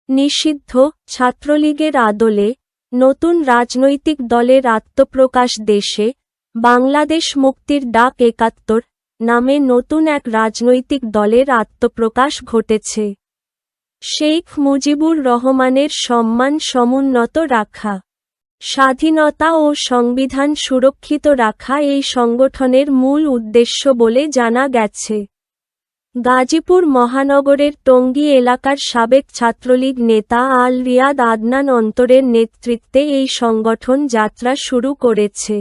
নিষিদ্ধ ছাত্রলীগের আদলে নতুন রাজনৈতিক দলের আত্মপ্রকাশ দেশে বাংলাদেশ মুক্তির ডাক ৭১ নামে নতুন এক রাজনৈতিক দলের আত্মপ্রকাশ ঘটেছে। শেখ মুজিবুর রহমানের সম্মান সমুন্নত রাখা, স্বাধীনতা ও সংবিধান সুরক্ষিত রাখা এই সংগঠনের মূল উদ্দেশ্য বলে জানা গেছে। গাজীপুর মহানগরের টঙ্গী এলাকার সাবেক ছাত্রলীগ নেতা আল রিয়াদ আদনান অন্তরের নেতৃত্বে এই সংগঠন যাত্রা শুরু করেছে।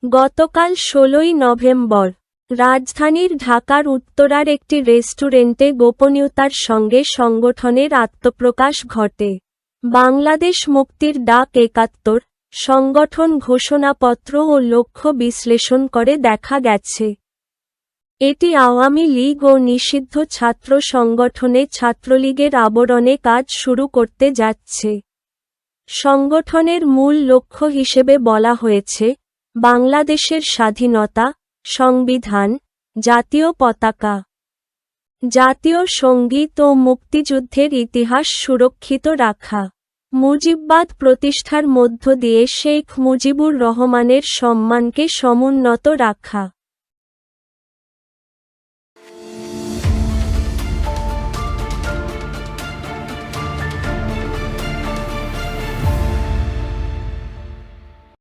গতকাল ১৬ই নভেম্বর রাজধানীর ঢাকার উত্তরার একটি রেস্টুরেন্টে গোপনীয়তার সঙ্গে সংগঠনের আত্মপ্রকাশ ঘটে। বাংলাদেশ মুক্তির ডাক ৭১ সংগঠন ঘোষণাপত্র ও লক্ষ্য বিশ্লেষণ করে দেখা গেছে, এটি আওয়ামী লীগ ও নিষিদ্ধ ছাত্র সংগঠনে ছাত্রলীগের আবরণে কাজ শুরু করতে যাচ্ছে। সংগঠনের মূল লক্ষ্য হিসেবে বলা হয়েছে বাংলাদেশের স্বাধীনতা, সংবিধান, জাতীয় পতাকা, জাতীয় সঙ্গীত ও মুক্তিযুদ্ধের ইতিহাস সুরক্ষিত রাখা, মুজিববাদ প্রতিষ্ঠার মধ্য দিয়ে শেখ মুজিবুর রহমানের সম্মানকে সমুন্নত রাখা।